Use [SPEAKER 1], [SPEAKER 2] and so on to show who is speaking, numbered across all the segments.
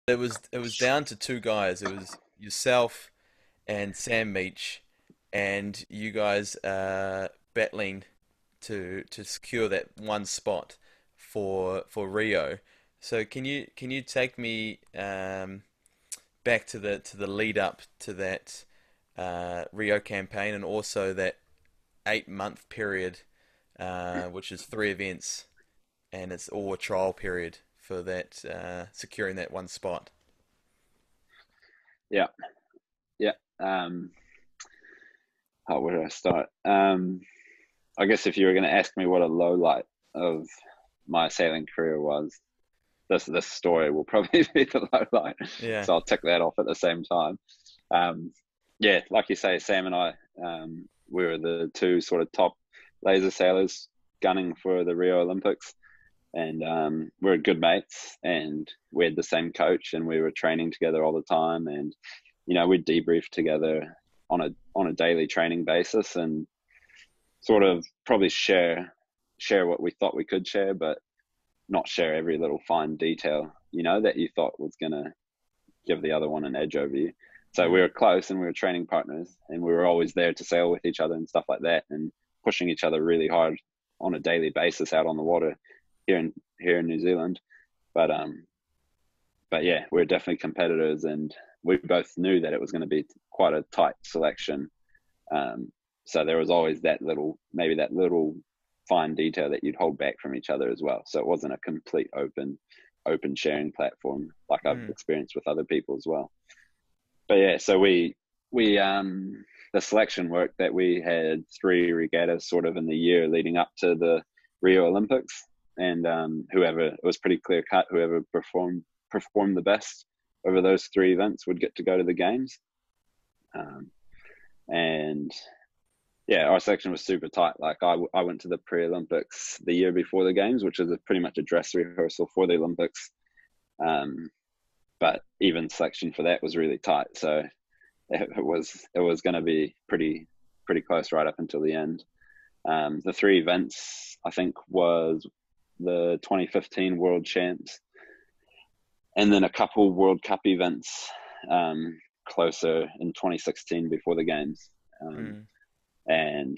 [SPEAKER 1] it was down to two guys. It was yourself and Sam Meech, and you guys battling to secure that one spot for Rio. So can you take me back to the lead up to that Rio campaign, and also that 8 month period, which is three events, and it's all a trial period for that securing that one spot.
[SPEAKER 2] Yeah, yeah. How would I start? I guess if you were going to ask me what a low light of my sailing career was, this story will probably be the low light.
[SPEAKER 1] Yeah.
[SPEAKER 2] So I'll tick that off at the same time. Um, yeah, like you say, Sam and I, we were the two sort of top laser sailors gunning for the Rio Olympics, and we were good mates, and we had the same coach, and we were training together all the time, and we'd debrief together on a daily training basis, and sort of probably share what we thought we could share, but not share every little fine detail, that you thought was gonna give the other one an edge over you. So we
[SPEAKER 1] Mm.
[SPEAKER 2] were close, and we were training partners, and we were always there to sail with each other and stuff like that, and pushing each other really hard on a daily basis out on the water here in New Zealand. But but yeah, we we're definitely competitors, and we both knew that it was going to be quite a tight selection. So there was always maybe that little fine detail that you'd hold back from each other as well. So it wasn't a complete open sharing platform like I've
[SPEAKER 1] Mm.
[SPEAKER 2] experienced with other people as well. But yeah, so we the selection worked that we had three regattas sort of in the year leading up to the Rio Olympics, and whoever, it was pretty clear cut, whoever performed the best over those three events would get to go to the games. And yeah, our section was super tight. Like I went to the pre-Olympics the year before the games, which is pretty much a dress rehearsal for the Olympics. Um, but even selection for that was really tight. So it was going to be pretty close right up until the end. The three events I think was the 2015 World Champs, and then a couple World Cup events closer in 2016 before the games. Um,
[SPEAKER 1] Mm.
[SPEAKER 2] and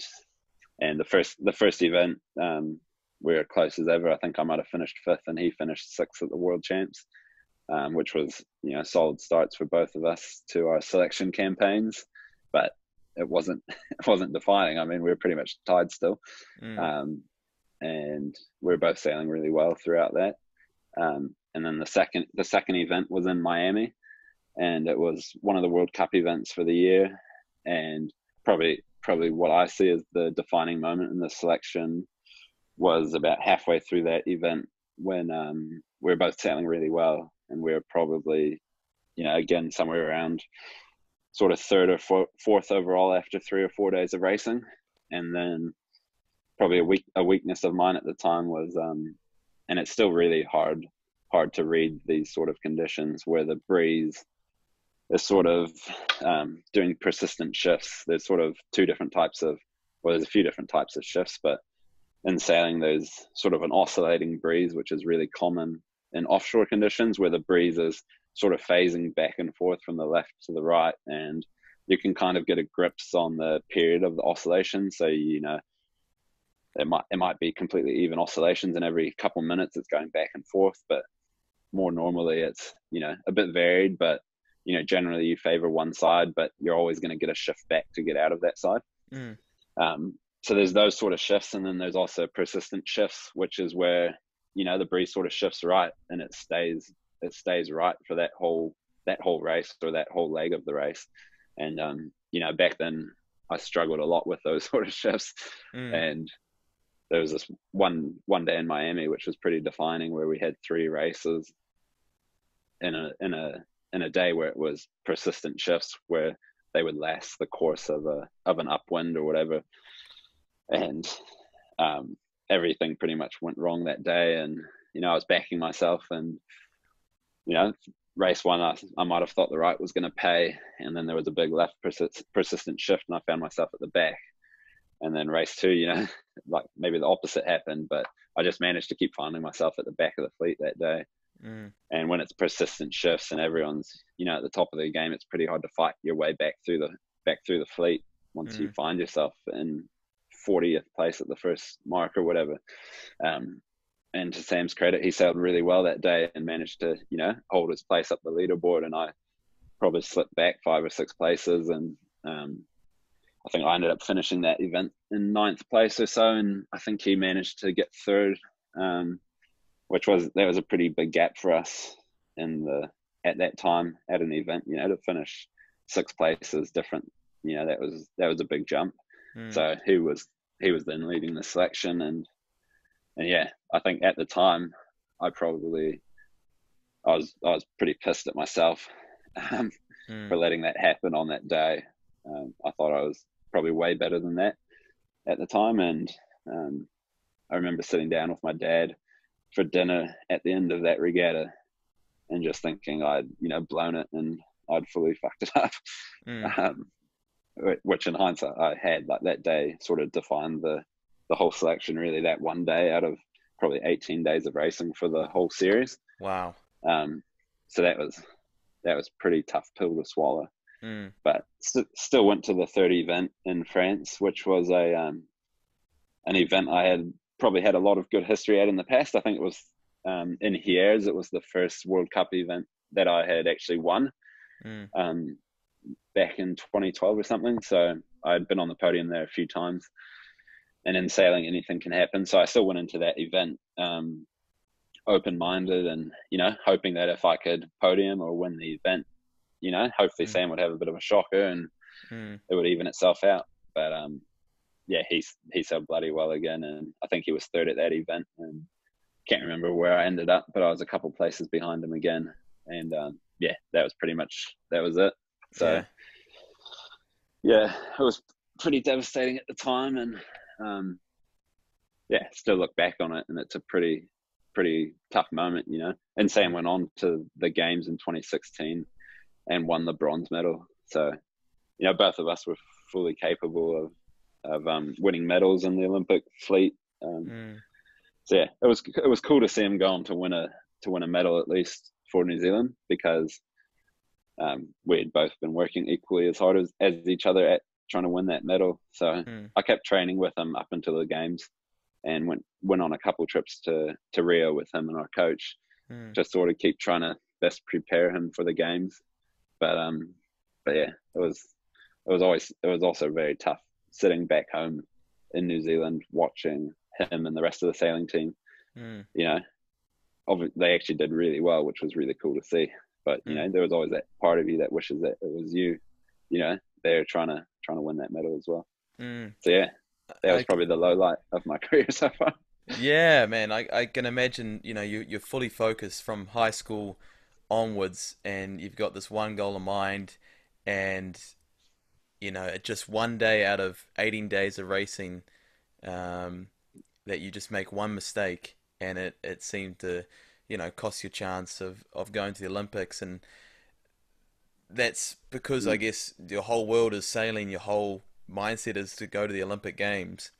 [SPEAKER 2] and the first event, we were close as ever. I think I might have finished fifth, and he finished sixth at the World Champs, which was solid starts for both of us to our selection campaigns. But it wasn't it wasn't defining. I mean, we were pretty much tied still,
[SPEAKER 1] Mm.
[SPEAKER 2] um, and we were both sailing really well throughout that. And then the second event was in Miami, and it was one of the World Cup events for the year, and probably what I see as the defining moment in the selection was about halfway through that event when we were both sailing really well, and we were probably again somewhere around sort of third or fourth overall after 3 or 4 days of racing. And then probably a weakness of mine at the time was and it's still really hard to read these sort of conditions where the breeze is sort of doing persistent shifts. There's sort of two different types of, well, there's a few different types of shifts, but in sailing, there's sort of an oscillating breeze, which is really common in offshore conditions where the breeze is sort of phasing back and forth from the left to the right. And you can kind of get a grips on the period of the oscillation. So, it might be completely even oscillations, and every couple minutes it's going back and forth, but more normally it's a bit varied, but generally you favor one side, but you're always going to get a shift back to get out of that side.
[SPEAKER 1] Mm.
[SPEAKER 2] So there's those sort of shifts, and then there's also persistent shifts, which is where the breeze sort of shifts right, and it stays right for that whole race, or that whole leg of the race. And back then I struggled a lot with those sort of shifts.
[SPEAKER 1] Mm.
[SPEAKER 2] And there was this one day in Miami which was pretty defining, where we had three races in a day where it was persistent shifts, where they would last the course of an upwind or whatever. And everything pretty much went wrong that day. And I was backing myself, and you know race one, I might have thought the right was going to pay, and then there was a big left persistent shift, and I found myself at the back. And then race two, like maybe the opposite happened, but I just managed to keep finding myself at the back of the fleet that day.
[SPEAKER 1] Mm,
[SPEAKER 2] And when it's persistent shifts and everyone's, at the top of their game, it's pretty hard to fight your way back through the fleet once you
[SPEAKER 1] mm,
[SPEAKER 2] find yourself in 40th place at the first mark or whatever. Um, and to Sam's credit, he sailed really well that day and managed to, hold his place up the leaderboard. And I probably slipped back 5 or 6 places. And I think I ended up finishing that event in ninth place or so. And I think he managed to get third, that was a pretty big gap for us at that time at an event. To finish 6 places different. That was a big jump.
[SPEAKER 1] mm,
[SPEAKER 2] So he was then leading the selection, and yeah, I think at the time I probably I was pretty pissed at myself um,
[SPEAKER 1] mm,
[SPEAKER 2] for letting that happen on that day. I thought I was probably way better than that at the time, and um, I remember sitting down with my dad for dinner at the end of that regatta and just thinking I'd blown it and I'd fully fucked it up.
[SPEAKER 1] mm,
[SPEAKER 2] Um, which in hindsight I had, like, that day sort of defined the whole selection, really, that one day out of probably 18 days of racing for the whole series.
[SPEAKER 1] wow.
[SPEAKER 2] Um, so that was pretty tough pill to swallow,
[SPEAKER 1] Mm,
[SPEAKER 2] but still went to the third event in France, which was an event I had probably had a lot of good history at in the past. I think it was in Hier's. It was the first World Cup event that I had actually won
[SPEAKER 1] mm,
[SPEAKER 2] um, back in 2012 or something. So I'd been on the podium there a few times, and in sailing, anything can happen. So I still went into that event open-minded, and hoping that if I could podium or win the event, hopefully
[SPEAKER 1] mm,
[SPEAKER 2] Sam would have a bit of a shocker and
[SPEAKER 1] mm,
[SPEAKER 2] it would even itself out. But yeah, he sailed bloody well again, and I think he was third at that event, and can't remember where I ended up, but I was a couple places behind him again, and yeah, that was it. So
[SPEAKER 1] yeah.
[SPEAKER 2] yeah, it was pretty devastating at the time, and um, yeah, still look back on it, and it's a pretty tough moment. And Sam
[SPEAKER 1] Mm,
[SPEAKER 2] went on to the games in 2016 and won the bronze medal. So both of us were fully capable of winning medals in the Olympic fleet.
[SPEAKER 1] mm,
[SPEAKER 2] So yeah, it was cool to see him go on to win a medal, at least for New Zealand, because we had both been working equally as hard as each other at trying to win that medal. So
[SPEAKER 1] mm,
[SPEAKER 2] I kept training with him up until the games, and went on a couple trips to Rio with him and our coach,
[SPEAKER 1] mm,
[SPEAKER 2] just sort of keep trying to best prepare him for the games. But yeah, it was also very tough sitting back home in New Zealand watching him and the rest of the sailing team.
[SPEAKER 1] mm,
[SPEAKER 2] You know, they actually did really well, which was really cool to see. But
[SPEAKER 1] mm,
[SPEAKER 2] there was always that part of you that wishes that it was you there trying to win that medal as well.
[SPEAKER 1] mm.
[SPEAKER 2] So yeah, that was
[SPEAKER 1] I,
[SPEAKER 2] probably the low light of my career so far.
[SPEAKER 1] yeah, man, I can imagine, you're fully focused from high school onwards, and you've got this one goal in mind, and, just one day out of 18 days of racing, um, that you just make one mistake, and it seemed to, cost you a chance of going to the Olympics. And that's because I
[SPEAKER 2] Mm,
[SPEAKER 1] guess your whole world is sailing, your whole mindset is to go to the Olympic Games.